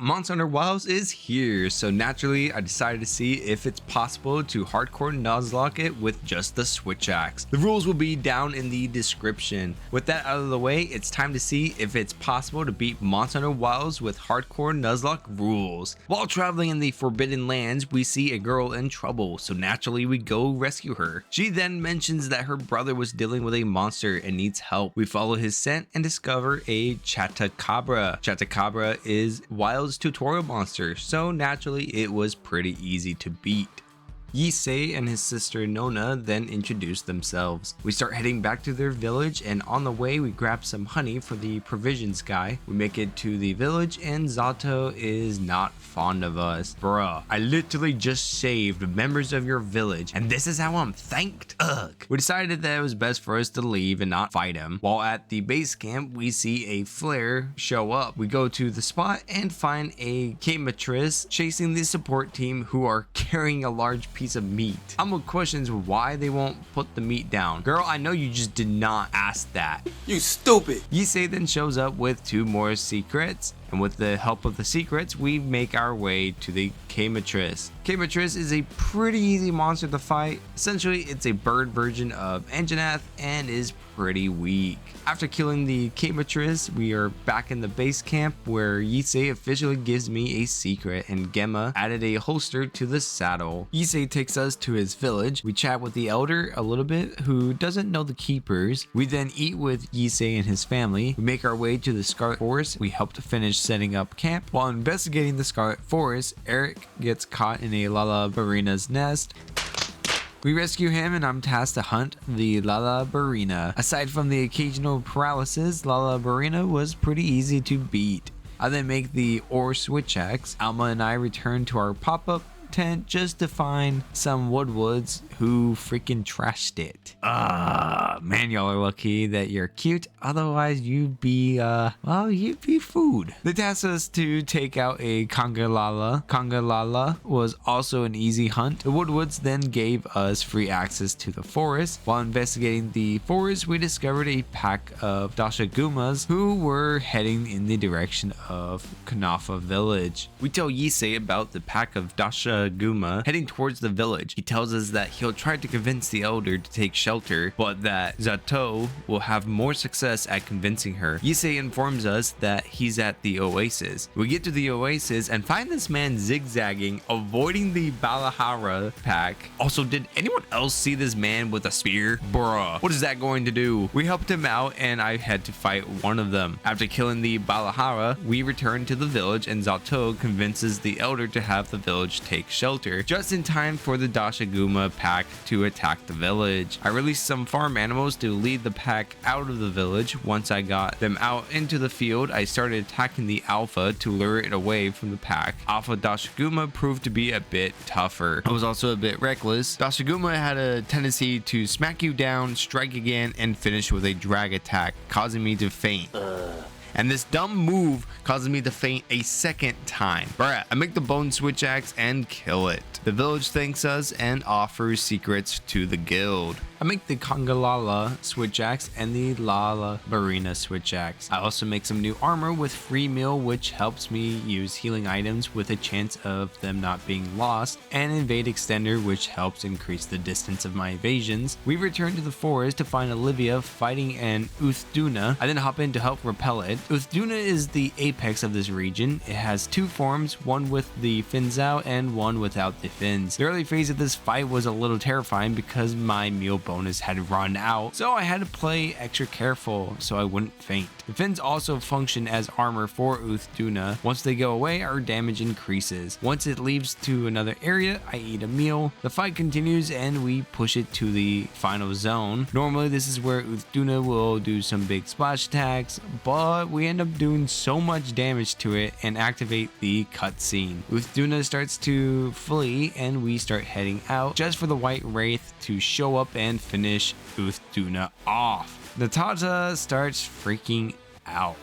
Monster Hunter Wilds is here, so naturally I decided to see if it's possible to hardcore Nuzlocke it with just the switch axe. The rules will be down in the description. With that out of the way, it's time to see if it's possible to beat Monster Hunter Wilds with hardcore Nuzlocke rules. While traveling in the Forbidden Lands, we see a girl in trouble, so naturally we go rescue her. She then mentions that her brother was dealing with a monster and needs help. We follow his scent and discover a Chatacabra. Chatacabra is Wild's tutorial monster, so naturally it was pretty easy to beat. Yisei and his sister Nona then introduce themselves. We start heading back to their village, and on the way we grab some honey for the provisions guy. We make it to the village and Zato is not fond of us. Bruh, I literally just saved members of your village and this is how I'm thanked? Ugh. We decided that it was best for us to leave and not fight him. While at the base camp, we see a flare show up. We go to the spot and find a K-Matrice chasing the support team who are carrying a large piece of meat. Amo questions why they won't put the meat down. Girl, I know you just did not ask that. You stupid. Yisei then shows up with 2 more secrets, and with the help of the secrets, we make our way to the K-Matrice. K-Matrice is a pretty easy monster to fight. Essentially, it's a bird version of Anjanath and is pretty weak. After killing the K-Matrice, we are back in the base camp where Yisei officially gives me a secret and Gemma added a holster to the saddle. Yisei takes us to his village. We chat with the elder a little bit who doesn't know the keepers. We then eat with Yisei and his family. We make our way to the Scarlet Forest. We help to finish setting up camp. While investigating the Scarlet Forest, Eric gets caught in a Lalabarina's nest. We rescue him and I'm tasked to hunt the Lalabarina. Aside from the occasional paralysis, Lalabarina was pretty easy to beat. I then make the ore switch axe. Alma and I return to our pop-up tent just to find some woodwoods who freaking trashed it. Man, y'all are lucky that you're cute. Otherwise, you'd be, you'd be food. They tasked us to take out a Congalala. Congalala was also an easy hunt. The woodwoods then gave us free access to the forest. While investigating the forest, we discovered a pack of Dashagumas who were heading in the direction of Kanafa Village. We tell Yisei about the pack of Dashaguma heading towards the village. He tells us that he'll try to convince the elder to take shelter, but that Zato will have more success at convincing her. Yisei informs us that he's at the oasis. We get to the oasis and find this man zigzagging, avoiding the Balahara pack. Also, did anyone else see this man with a spear? Bruh, what is that going to do? We helped him out and I had to fight one of them. After killing the Balahara, we return to the village and Zato convinces the elder to have the village take shelter, just in time for the Dashaguma pack to attack the village. I released some farm animals to lead the pack out of the village. Once I got them out into the field, I started attacking the alpha to lure it away from the pack. Alpha Dashaguma proved to be a bit tougher. I was also a bit reckless. Dashaguma had a tendency to smack you down, strike again, and finish with a drag attack, causing me to faint. And this dumb move causes me to faint a second time. Bruh, I make the bone switch axe and kill it. The village thanks us and offers secrets to the guild. I make the Congalala switch axe and the Lalabarina switch axe. I also make some new armor with free meal, which helps me use healing items with a chance of them not being lost, and invade extender, which helps increase the distance of my evasions. We return to the forest to find Olivia fighting an Uthduna. I then hop in to help repel it. Uthduna is the apex of this region. It has 2 forms, one with the fins out and one without the fins. The early phase of this fight was a little terrifying because my meal bonus had run out, so I had to play extra careful so I wouldn't faint. The fins also function as armor for Uthduna. Once they go away, our damage increases. Once it leaves to another area, I eat a meal. The fight continues and we push it to the final zone. Normally this is where Uthduna will do some big splash attacks, but we end up doing so much damage to it and activate the cutscene. Uthduna starts to flee and we start heading out just for the White Wraith to show up and finish Uthduna off. Natata starts freaking out.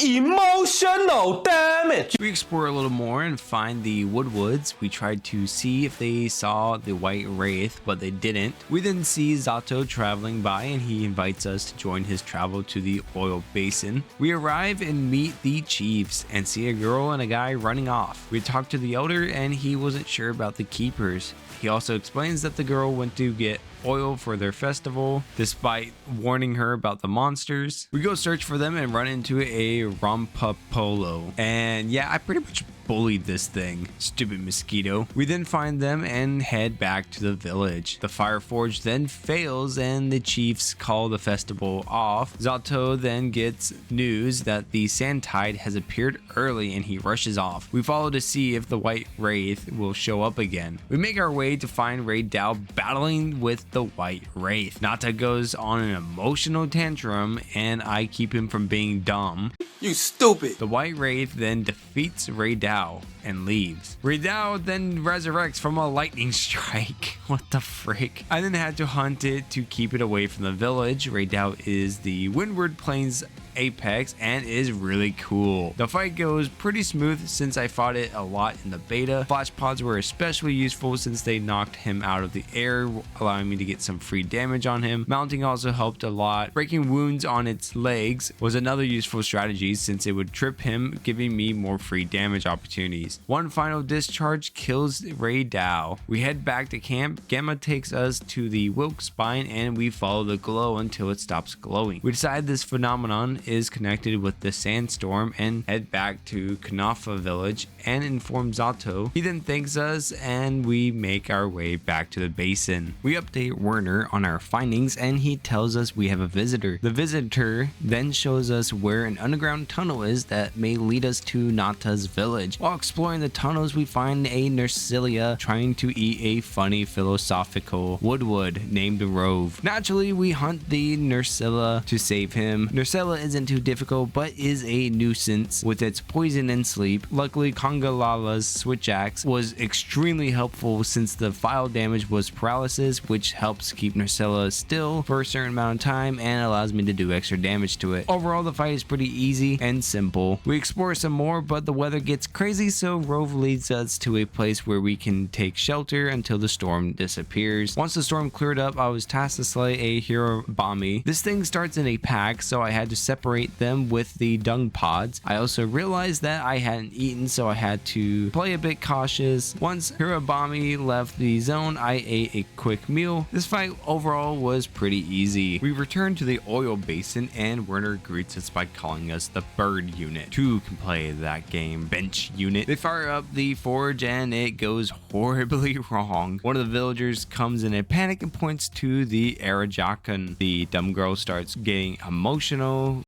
Emotional damage. We explore a little more and find the woodwoods. We tried to see if they saw the white wraith, but they didn't. We then see Zato traveling by and he invites us to join his travel to the oil basin. We arrive and meet the chiefs and see a girl and a guy running off. We talk to the elder and he wasn't sure about the keepers. He also explains that the girl went to get oil for their festival, despite warning her about the monsters. We go search for them and run into a Rompapolo. And yeah, I pretty much bullied this thing. Stupid mosquito. We then find them and head back to the village. The fire forge then fails and the chiefs call the festival off. Zato then gets news that the sand tide has appeared early and he rushes off. We follow to see if the white wraith will show up again. We make our way to find Ray Dow battling with the white wraith. Nata goes on an emotional tantrum and I keep him from being dumb. You stupid. The white wraith then defeats Ray Dow and leaves. Ray Dow then resurrects from a lightning strike. What the frick? I then had to hunt it to keep it away from the village. Ray Dow is the Windward Plains apex and is really cool. The fight goes pretty smooth since I fought it a lot in the beta. Flash pods were especially useful since they knocked him out of the air, allowing me to get some free damage on him. Mounting also helped a lot. Breaking wounds on its legs was another useful strategy since it would trip him, giving me more free damage opportunities. One final discharge kills Ray Dow. We head back to camp. Gamma takes us to the Wilk Spine and we follow the glow until it stops glowing. We decide this phenomenon is connected with the sandstorm and head back to Kanafa village and inform Zato. He then thanks us and we make our way back to the basin. We update Werner on our findings and he tells us we have a visitor. The visitor then shows us where an underground tunnel is that may lead us to Natas Village. While exploring the tunnels, we find a Nersilia trying to eat a funny philosophical woodwood named Rove. Naturally, we hunt the Nersilia to save him. Nersilia isn't too difficult, but is a nuisance with its poison and sleep. Luckily, Kongalala's switch axe was extremely helpful since the file damage was paralysis, which helps keep Nersilia still for a certain amount of time and allows me to do extra damage to it. Overall, the fight is pretty easy and simple. We explore some more, but the weather gets crazy, so Rove leads us to a place where we can take shelter until the storm disappears. Once the storm cleared up, I was tasked to slay a Hirobami. This thing starts in a pack, so I had to separate them with the dung pods. I also realized that I hadn't eaten, so I had to play a bit cautious. Once Hirobami left the zone, I ate a quick meal. This fight overall was pretty easy. We returned to the oil basin and Werner greets us by calling us the bird unit. Two can play that game. Bench unit. They fire up the forge and it goes horribly wrong. One of the villagers comes in a panic and points to the Arajakan. The dumb girl starts getting emotional.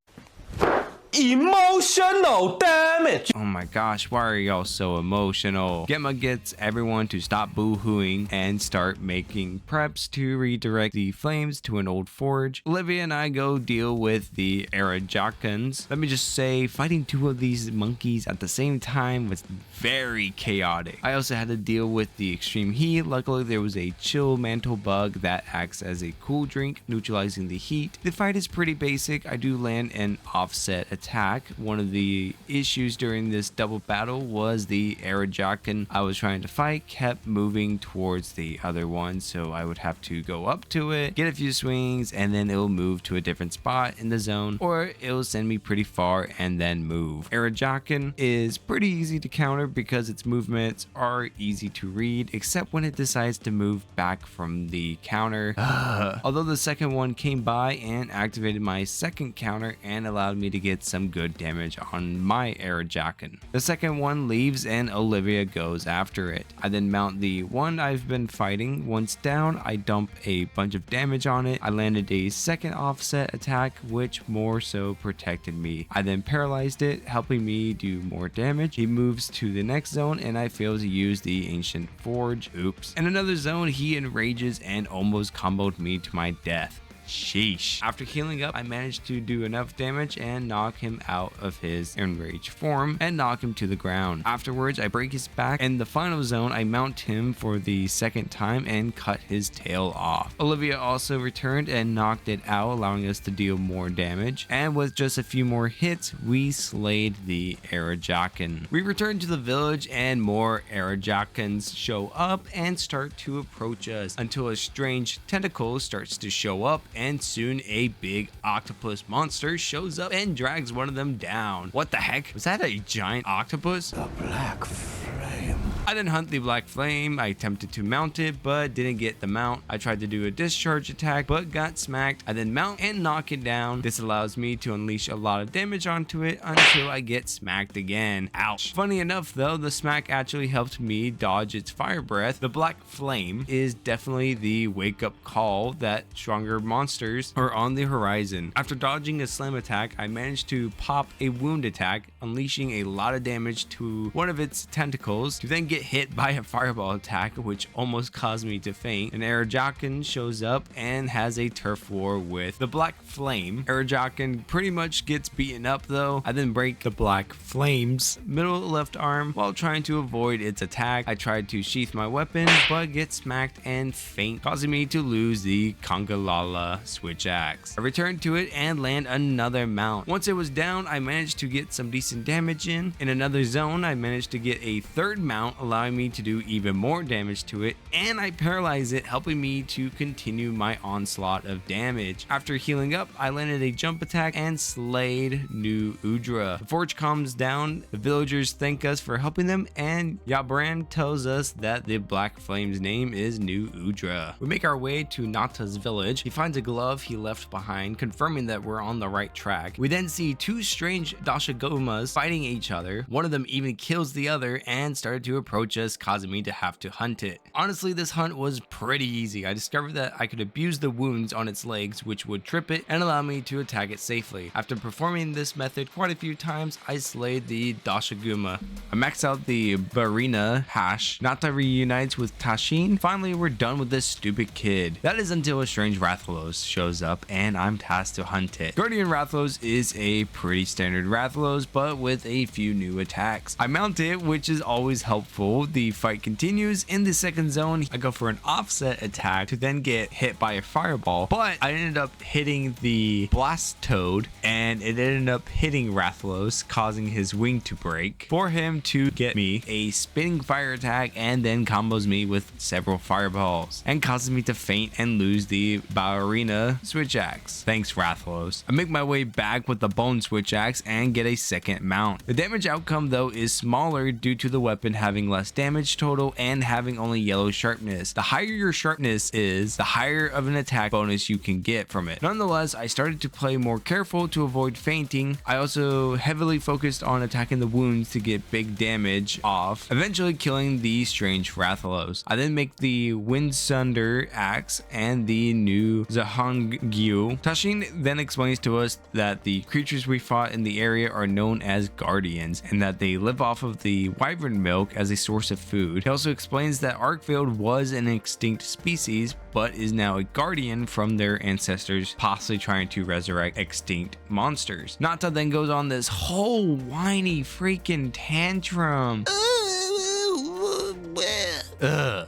Emotional damage. Oh my gosh, why are y'all so emotional? Gemma gets everyone to stop boo-hooing and start making preps to redirect the flames to an old forge. Olivia and I go deal with the Arajakans. Let me just say, fighting two of these monkeys at the same time was very chaotic. I also had to deal with the extreme heat. Luckily, there was a chill mantle bug that acts as a cool drink, neutralizing the heat. The fight is pretty basic. I do land an offset attack. One of the issues during this double battle was the Arajakan I was trying to fight kept moving towards the other one, so I would have to go up to it, get a few swings, and then it will move to a different spot in the zone, or it will send me pretty far and then move. Arajakan is pretty easy to counter because its movements are easy to read, except when it decides to move back from the counter. Although the second one came by and activated my second counter and allowed me to get some good damage on my Arajakan. The second one leaves and Olivia goes after it. I then mount the one I've been fighting. Once down, I dump a bunch of damage on it. I landed a second offset attack, which more so protected me. I then paralyzed it, helping me do more damage. He moves to the next zone and I fail to use the ancient forge. Oops. In another zone, he enrages and almost comboed me to my death. Sheesh. After healing up, I managed to do enough damage and knock him out of his enraged form and knock him to the ground. Afterwards, I break his back. In the final zone, I mount him for the second time and cut his tail off. Olivia also returned and knocked it out, allowing us to deal more damage. And with just a few more hits, we slayed the Arajakan. We return to the village and more Arajakans show up and start to approach us until a strange tentacle starts to show up, and soon a big octopus monster shows up and drags one of them down. What the heck? Was that a giant octopus? The black flame. I then hunt the black flame. I attempted to mount it but didn't get the mount. I tried to do a discharge attack but got smacked. I then mount and knock it down. This allows me to unleash a lot of damage onto it until I get smacked again. Ouch. Funny enough though, the smack actually helped me dodge its fire breath. The black flame is definitely the wake up call that stronger monsters are on the horizon. After dodging a slam attack, I managed to pop a wound attack, unleashing a lot of damage to one of its tentacles, to then get hit by a fireball attack which almost caused me to faint. An Arajakan shows up and has a turf war with the black flame. Arajakan pretty much gets beaten up though. I then break the black flame's middle left arm while trying to avoid its attack. I tried to sheath my weapon but get smacked and faint, causing me to lose the Kongalala switch axe. I returned to it and land another mount. Once it was down, I managed to get some decent damage in. In another zone, I managed to get a third mount, allowing me to do even more damage to it, and I paralyze it, helping me to continue my onslaught of damage. After healing up, I landed a jump attack and slayed New Udra. The forge comes down, the villagers thank us for helping them, and Yabran tells us that the black flame's name is New Udra. We make our way to Natas Village. He finds a glove he left behind, confirming that we're on the right track. We then see two strange Dashagomas fighting each other. One of them even kills the other and started to approach us, causing me to have to hunt it. Honestly, this hunt was pretty easy. I discovered that I could abuse the wounds on its legs, which would trip it and allow me to attack it safely. After performing this method quite a few times, I slayed the Dashaguma. I maxed out the Barina hash. Nata reunites with Tashin. Finally, we're done with this stupid kid. That is until a strange Rathalos shows up and I'm tasked to hunt it. Guardian Rathalos is a pretty standard Rathalos, but with a few new attacks. I mount it, which is always helpful. The fight continues. In the second zone, I go for an offset attack to then get hit by a fireball, but I ended up hitting the Blast Toad and it ended up hitting Rathalos, causing his wing to break for him to get me a spinning fire attack and then combos me with several fireballs and causes me to faint and lose the Ballerina switch axe. Thanks Rathalos. I make my way back with the bone switch axe and get a second mount. The damage outcome though is smaller due to the weapon having less damage total and having only yellow sharpness. The higher your sharpness is, the higher of an attack bonus you can get from it. Nonetheless, I started to play more careful to avoid fainting. I also heavily focused on attacking the wounds to get big damage off, eventually killing the strange Rathalos. I then make the Windsunder axe and the new Zahangyu. Tashin then explains to us that the creatures we fought in the area are known as guardians and that they live off of the wyvern milk as a source of food. He also explains that Arkfield was an extinct species but is now a guardian from their ancestors, possibly trying to resurrect extinct monsters. Nata then goes on this whole whiny freaking tantrum.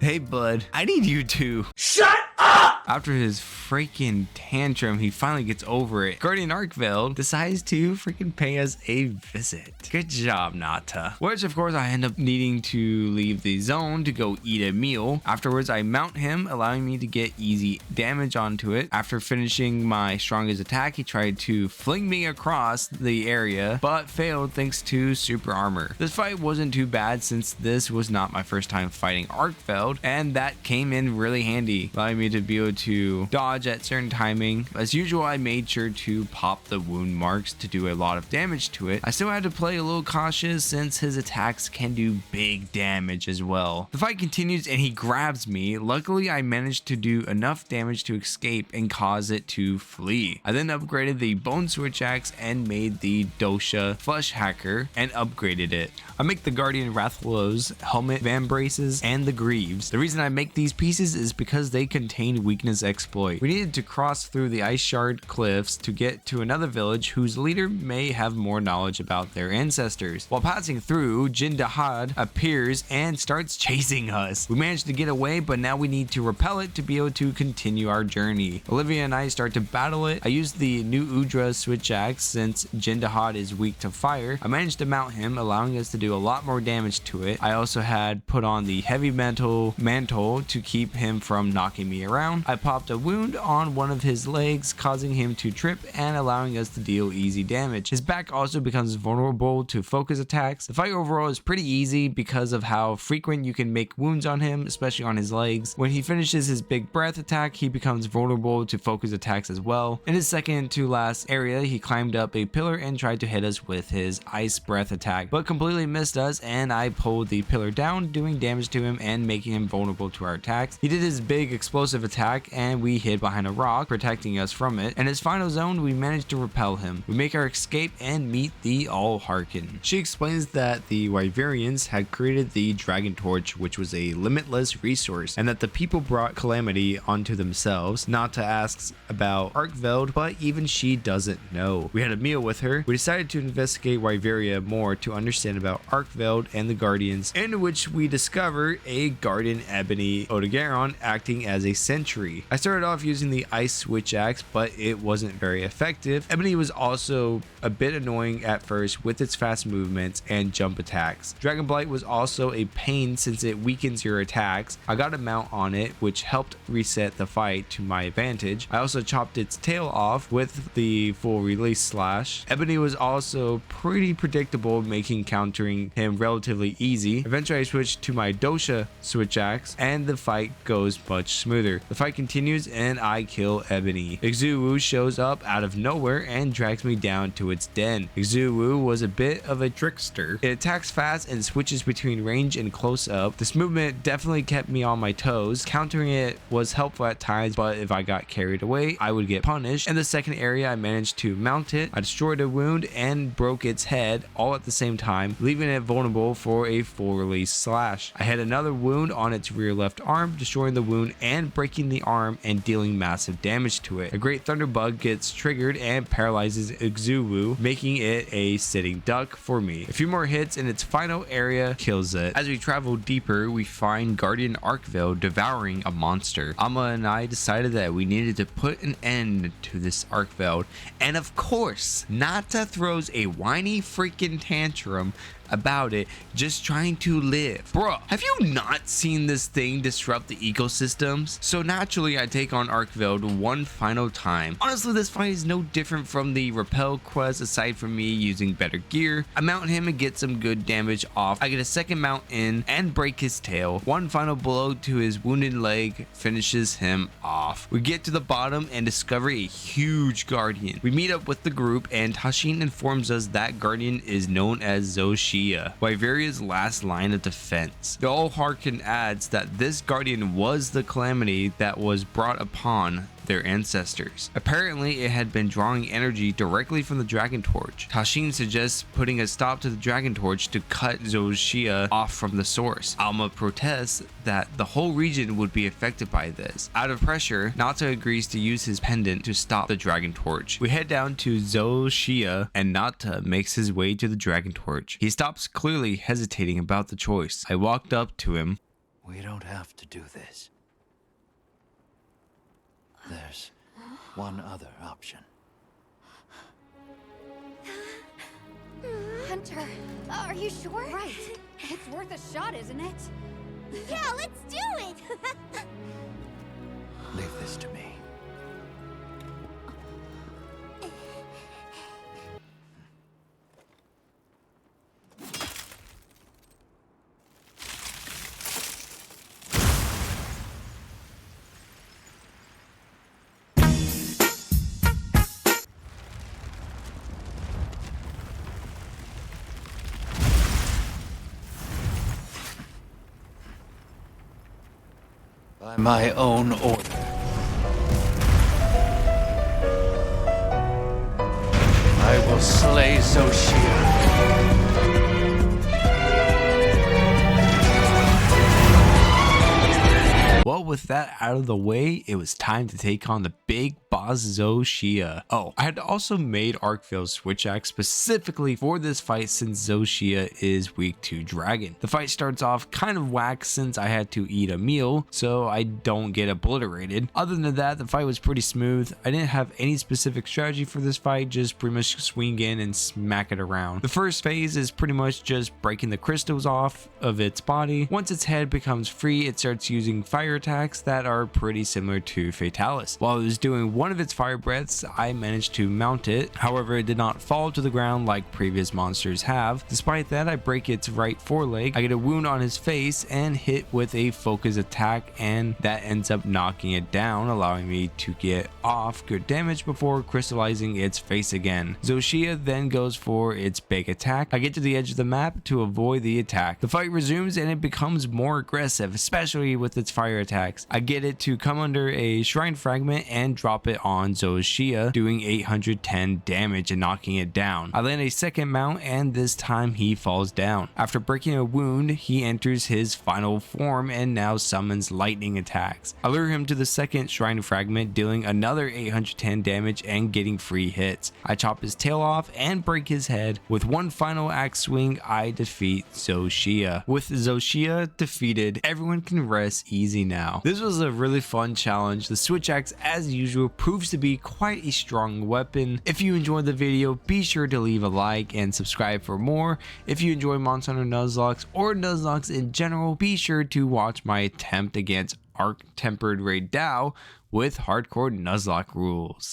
Hey bud, I need you to Shut up! After his freaking tantrum, he finally gets over it. Guardian Arkveld decides to freaking pay us a visit. Good job, Nata. Which, of course, I end up needing to leave the zone to go eat a meal. Afterwards, I mount him, allowing me to get easy damage onto it. After finishing my strongest attack, he tried to fling me across the area, but failed thanks to super armor. This fight wasn't too bad since this was not my first time fighting Arkveld, and that came in really handy, allowing me to be able to dodge at certain timing. As usual, I made sure to pop the wound marks to do a lot of damage to it. I still had to play a little cautious since his attacks can do big damage as well. The fight continues and he grabs me. Luckily, I managed to do enough damage to escape and cause it to flee. I then upgraded the bone switch axe and made the Dosha flesh hacker and upgraded it. I make the Guardian Rathalos helmet, van braces, and the greaves. The reason I make these pieces is because they contain weaknesses weakness exploit. We needed to cross through the ice shard cliffs to get to another village whose leader may have more knowledge about their ancestors. While passing through, Jindahad appears and starts chasing us. We managed to get away, but now we need to repel it to be able to continue our journey. Olivia and I start to battle it. I use the new Udra switch axe since Jindahad is weak to fire. I managed to mount him, allowing us to do a lot more damage to it. I also had put on the heavy mantle to keep him from knocking me around. I popped a wound on one of his legs, causing him to trip and allowing us to deal easy damage. His back also becomes vulnerable to focus attacks. The fight overall is pretty easy because of how frequent you can make wounds on him, especially on his legs. When he finishes his big breath attack, he becomes vulnerable to focus attacks as well. In his second to last area, he climbed up a pillar and tried to hit us with his ice breath attack, but completely missed us, and I pulled the pillar down, doing damage to him and making him vulnerable to our attacks. He did his big explosive attack and we hid behind a rock, protecting us from it. In his final zone, we managed to repel him. We make our escape and meet the All-Harken. She explains that the Wyverians had created the Dragon Torch, which was a limitless resource, and that the people brought calamity onto themselves. Nata asks about Arkveld, but even she doesn't know. We had a meal with her. We decided to investigate Wyveria more to understand about Arkveld and the Guardians, in which we discover a Guardian Ebony Odogaron acting as a sentry. I started off using the ice switch axe, but it wasn't very effective. Ebony was also a bit annoying at first with its fast movements and jump attacks. Dragon Blight was also a pain since it weakens your attacks. I got a mount on it, which helped reset the fight to my advantage. I also chopped its tail off with the full release slash. Ebony was also pretty predictable, making countering him relatively easy. Eventually I switched to my Dosha switch axe and the fight goes much smoother. The fight continues and I kill Ebony. Exuwu shows up out of nowhere and drags me down to its den. Exuwu was a bit of a trickster. It attacks fast and switches between range and close up. This movement definitely kept me on my toes. Countering it was helpful at times, but if I got carried away, I would get punished. In the second area, I managed to mount it. I destroyed a wound and broke its head all at the same time, leaving it vulnerable for a full release slash. I had another wound on its rear left arm, destroying the wound and breaking the arm and dealing massive damage to it. A great thunderbug gets triggered and paralyzes Exuwu, making it a sitting duck for me. A few more hits in its final area kills it. As we travel deeper, we find Guardian Arkveld devouring a monster. Amma and I decided that we needed to put an end to this Arkveld, and of course, Nata throws a whiny freaking tantrum about it, just trying to live. Bruh, have you not seen this thing disrupt the ecosystems? So naturally, I take on Arkveld one final time. Honestly, this fight is no different from the repel quest aside from me using better gear. I mount him and get some good damage off. I get a second mount in and break his tail. One final blow to his wounded leg finishes him off. We get to the bottom and discover a huge guardian. We meet up with the group and Tashin informs us that guardian is known as Zoshi, Wyveria's last line of defense. The All-Harken adds that this guardian was the calamity that was brought upon their ancestors. Apparently, it had been drawing energy directly from the Dragon Torch. Tashin suggests putting a stop to the Dragon Torch to cut Zoshia off from the source. Alma protests that the whole region would be affected by this. Out of pressure, Nata agrees to use his pendant to stop the Dragon Torch. We head down to Zoshia and Nata makes his way to the Dragon Torch. He stops, clearly hesitating about the choice. I walked up to him. We don't have to do this. There's one other option. Hunter, are you sure? Right. It's worth a shot, isn't it? Yeah, let's do it! Leave this to me. By my own order. I will slay Zoshia. What with that out of the way, it was time to take on the big boss Zoshia. Oh, I had also made Arkvale's switch axe specifically for this fight since Zoshia is weak to dragon. The fight starts off kind of whack since I had to eat a meal so I don't get obliterated. Other than that, the fight was pretty smooth. I didn't have any specific strategy for this fight, just pretty much swing in and smack it around. The first phase is pretty much just breaking the crystals off of its body. Once its head becomes free, it starts using fire attacks that are pretty similar to Fatalis. While it was doing one of its fire breaths, I managed to mount it. However, it did not fall to the ground like previous monsters have. Despite that, I break its right foreleg. I get a wound on his face and hit with a focus attack, and that ends up knocking it down, allowing me to get off good damage before crystallizing its face again. Zoshia then goes for its big attack. I get to the edge of the map to avoid the attack. The fight resumes and it becomes more aggressive, especially with its fire attacks. I get it to come under a shrine fragment and drop it on Zoshia, doing 810 damage and knocking it down. I land a second mount and this time he falls down. After breaking a wound, he enters his final form and now summons lightning attacks. I lure him to the second shrine fragment, dealing another 810 damage and getting free hits. I chop his tail off and break his head. With one final axe swing, I defeat Zoshia. With Zoshia defeated, everyone can rest easy now. This was a really fun challenge. The switch axe, as usual, proves to be quite a strong weapon. If you enjoyed the video, be sure to leave a like and subscribe for more. If you enjoy Monster Hunter Nuzlocke or Nuzlocke in general, be sure to watch my attempt against Arc Tempered Raid Dao with hardcore Nuzlocke rules.